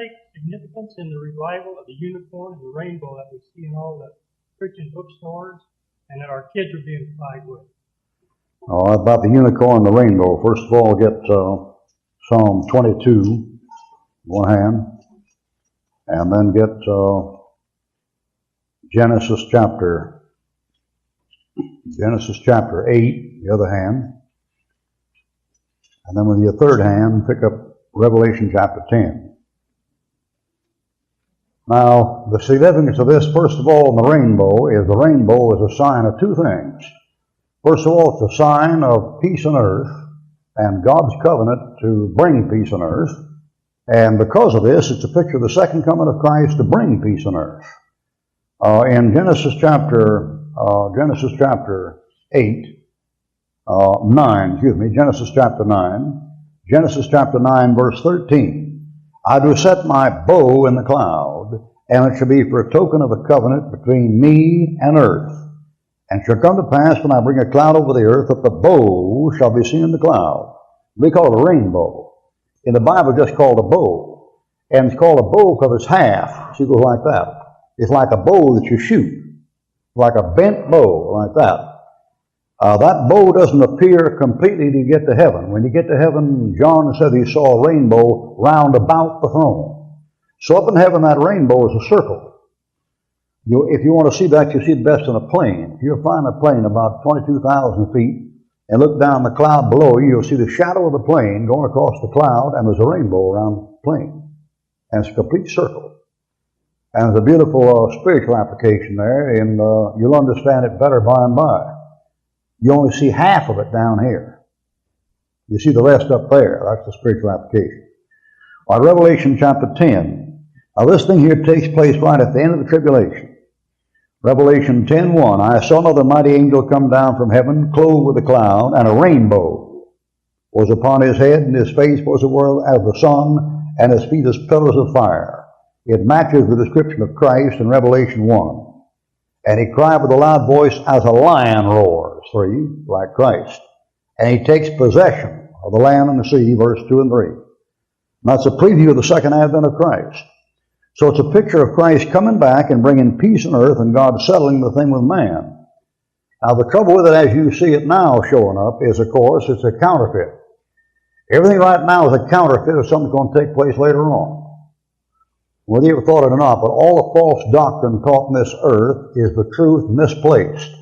prophetic significance in the revival of the unicorn and the rainbow that we see in all the Christian bookstores and that our kids are being plagued with? About the unicorn and the rainbow. First of all, get Psalm 22, one hand, and then get Genesis chapter 8, the other hand. And then with your third hand, pick up Revelation chapter 10. Now, the significance of this, first of all, in the rainbow is a sign of two things. First of all, it's a sign of peace on earth and God's covenant to bring peace on earth. And because of this, it's a picture of the second coming of Christ to bring peace on earth. In Genesis chapter 9, verse 13. I do set my bow in the cloud, and it shall be for a token of a covenant between me and earth. And it shall come to pass when I bring a cloud over the earth that the bow shall be seen in the cloud. We call it a rainbow. In the Bible, just called a bow. And it's called a bow because it's half. See, it goes like that. It's like a bow that you shoot. Like a bent bow, like that. That bow doesn't appear completely till you get to heaven. When you get to heaven, John said he saw a rainbow round about the throne. So up in heaven, that rainbow is a circle. If you want to see that, you see it best in a plane. If you'll find a plane about 22,000 feet and look down the cloud below you, you'll see the shadow of the plane going across the cloud, and there's a rainbow around the plane. And it's a complete circle. And there's a beautiful spiritual application there, and you'll understand it better by and by. You only see half of it down here. You see the rest up there. That's the spiritual application. All right, Revelation chapter 10. Now this thing here takes place right at the end of the tribulation. Revelation 10:1. I saw another mighty angel come down from heaven, clothed with a cloud, and a rainbow was upon his head, and his face was as the sun, and his feet as pillars of fire. It matches the description of Christ in Revelation 1. And he cried with a loud voice as a lion roars, 3, like Christ. And he takes possession of the land and the sea, verse 2 and 3. And that's a preview of the second advent of Christ. So it's a picture of Christ coming back and bringing peace on earth and God settling the thing with man. Now the trouble with it as you see it now showing up is, of course, it's a counterfeit. Everything right now is a counterfeit of something's going to take place later on. Whether you ever thought it or not, but all the false doctrine taught on this earth is the truth misplaced.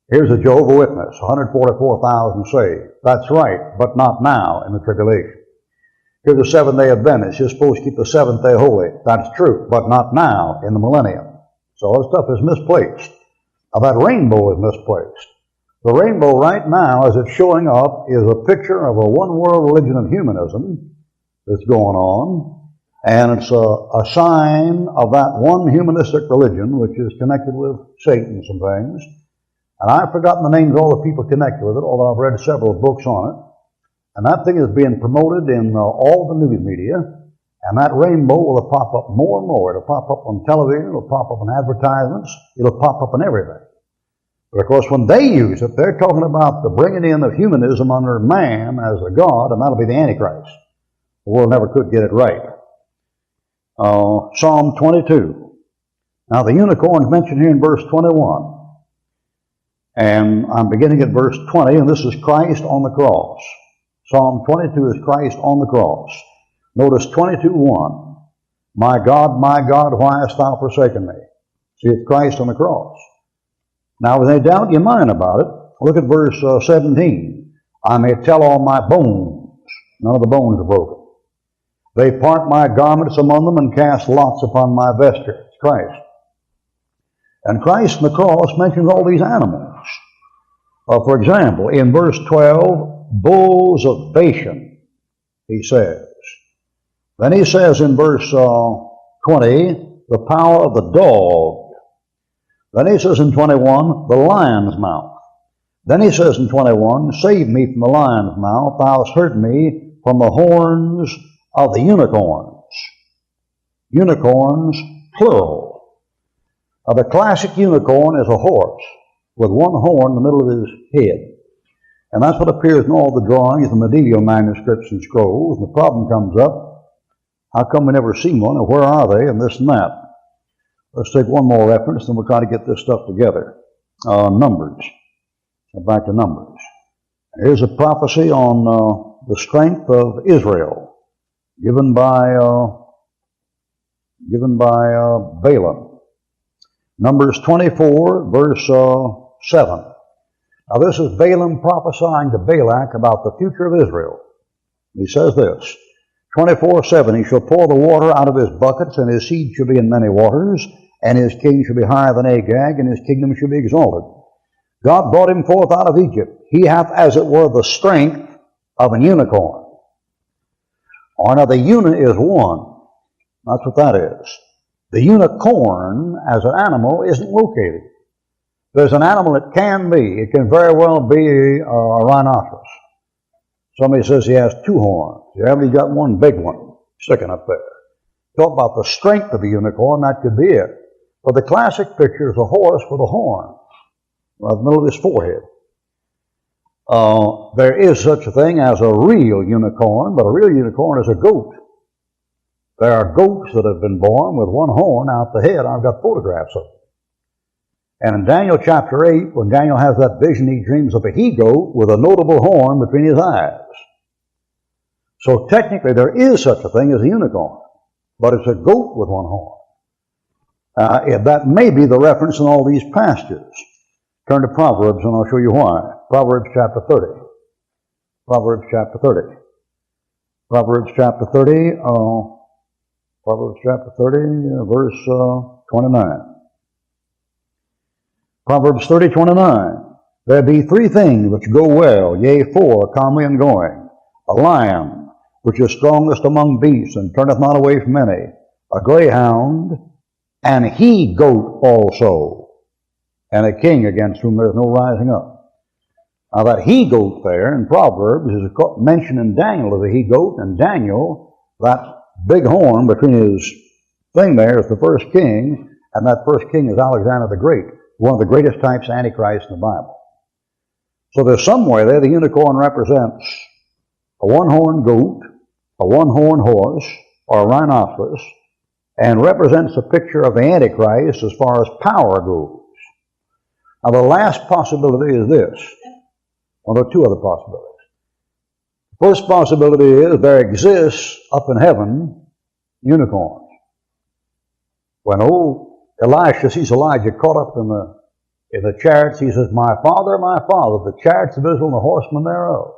Here's a Jehovah's Witness, 144,000 saved. That's right, but not now in the tribulation. Here's a Seventh-day Adventist. You're supposed to keep the seventh day holy. That's true, but not now in the millennium. So all this stuff is misplaced. Now that rainbow is misplaced. The rainbow right now, as it's showing up, is a picture of a one-world religion of humanism that's going on. And it's a sign of that one humanistic religion, which is connected with Satan and some things. And I've forgotten the names of all the people connected with it, although I've read several books on it. And that thing is being promoted in all the news media. And that rainbow will pop up more and more. It'll pop up on television. It'll pop up on advertisements. It'll pop up on everything. But of course, when they use it, they're talking about the bringing in of humanism under man as a god, and that'll be the Antichrist. The world never could get it right. Psalm 22. Now the unicorn is mentioned here in verse 21. And I'm beginning at verse 20, and this is Christ on the cross. Psalm 22 is Christ on the cross. Notice 22:1. My God, why hast thou forsaken me? See, it's Christ on the cross. Now, with any doubt in your mind about it, look at verse 17. I may tell all my bones. None of the bones are broken. They part my garments among them and cast lots upon my vesture. It's Christ. And Christ on the cross mentions all these animals. For example, in verse 12, bulls of Bashan, he says. Then he says in verse 20, the power of the dog. Then he says in 21, the lion's mouth. Then he says in 21, save me from the lion's mouth, thou hast heard me from the horns of the unicorns. Unicorns, plural. The classic unicorn is a horse with one horn in the middle of his head. And that's what appears in all the drawings, the medieval manuscripts and scrolls. And the problem comes up, How come we never seen one, and where are they, and this and that? Let's take one more reference, and we'll try to get this stuff together. Numbers. Back to Numbers. Here's a prophecy on the strength of Israel, given by Balaam. Numbers 24, verse 7. Now this is Balaam prophesying to Balak about the future of Israel. He says this, 24:7, he shall pour the water out of his buckets, and his seed shall be in many waters, and his king shall be higher than Agag, and his kingdom shall be exalted. God brought him forth out of Egypt. He hath, as it were, the strength of an unicorn. Or now the uni is one. That's what that is. The unicorn, as an animal, isn't located. There's an animal it can be. It can very well be a rhinoceros. Somebody says he has two horns. Yeah, but he's got one big one sticking up there. Talk about the strength of a unicorn, that could be it. But the classic picture is a horse with a horn right in the middle of his forehead. There is such a thing as a real unicorn, but a real unicorn is a goat. There are goats that have been born with one horn out the head. I've got photographs of them. And in Daniel chapter 8, when Daniel has that vision, he dreams of a he-goat with a notable horn between his eyes. So technically there is such a thing as a unicorn, but it's a goat with one horn. That may be the reference in all these passages. Turn to Proverbs and I'll show you why. Proverbs chapter 30. Proverbs chapter 30. Proverbs chapter 30, verse 29. Proverbs 30:29. There be three things which go well, yea, four, calmly and going. A lion, which is strongest among beasts, and turneth not away from any. A greyhound, and he-goat also, and a king against whom there is no rising up. Now that he-goat there in Proverbs is mentioned in Daniel as a he-goat, and Daniel, that big horn between his thing there is the first king, and that first king is Alexander the Great, one of the greatest types of Antichrist in the Bible. So there's somewhere there the unicorn represents a one-horned goat, a one-horned horse, or a rhinoceros, and represents a picture of the Antichrist as far as power goes. Now the last possibility is this. Well, there are two other possibilities. The first possibility is there exists up in heaven unicorns. When old Elisha sees Elijah caught up in the chariots, he says, my father, the chariots of Israel and the horsemen thereof.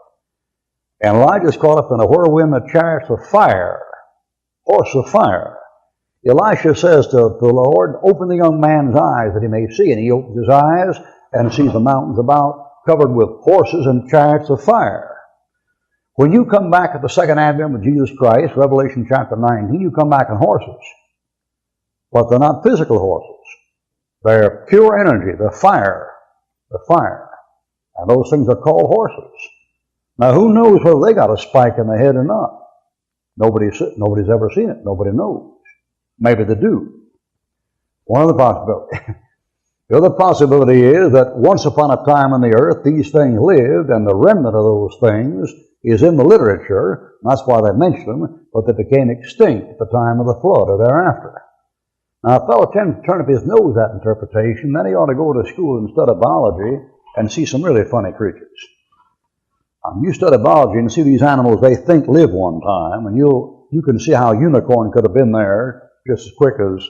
And Elijah's caught up in a whirlwind of chariots of fire, horse of fire. Elisha says to the Lord, open the young man's eyes that he may see. And he opens his eyes and sees the mountains about covered with horses and chariots of fire. When you come back at the second advent of Jesus Christ, Revelation chapter 19, you come back on horses. But they're not physical horses. They're pure energy. They're fire. They're fire. And those things are called horses. Now, who knows whether they got a spike in the head or not? Nobody's ever seen it. Nobody knows. Maybe they do. One other possibility. The other possibility is that once upon a time on the earth, these things lived, and the remnant of those things is in the literature. That's why they mention them, but they became extinct at the time of the flood or thereafter. Now, a fellow tends to turn up his nose at interpretation, then he ought to go to school and study biology and see some really funny creatures. You study biology and see these animals they think live one time, and you can see how a unicorn could have been there just as quick as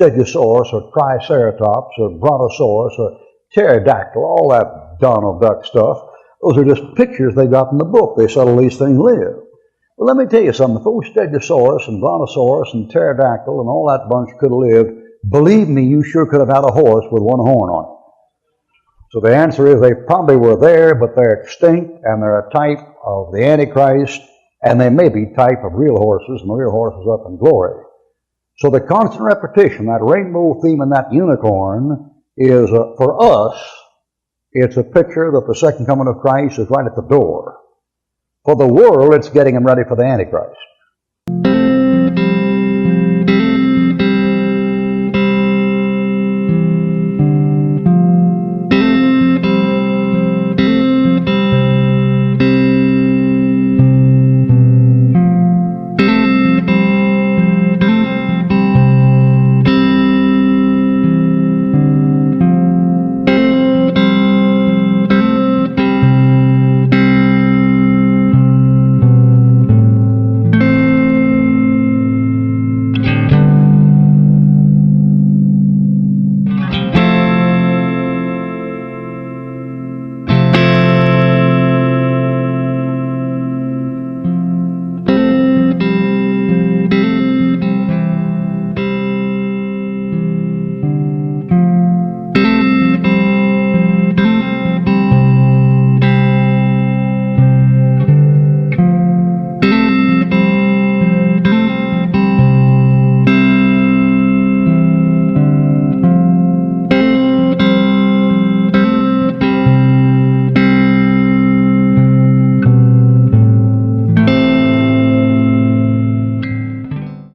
Stegosaurus or Triceratops or Brontosaurus or Pterodactyl, all that Donald Duck stuff. Those are just pictures they got in the book. They said all these things live. Well, let me tell you something. If those Stegosaurus and Brontosaurus and Pterodactyl and all that bunch could have lived, believe me, you sure could have had a horse with one horn on it. So the answer is they probably were there, but they're extinct, and they're a type of the Antichrist, and they may be type of real horses, and the real horses up in glory. So the constant repetition, that rainbow theme and that unicorn, is, for us, it's a picture that the second coming of Christ is right at the door. For the world, it's getting them ready for the Antichrist.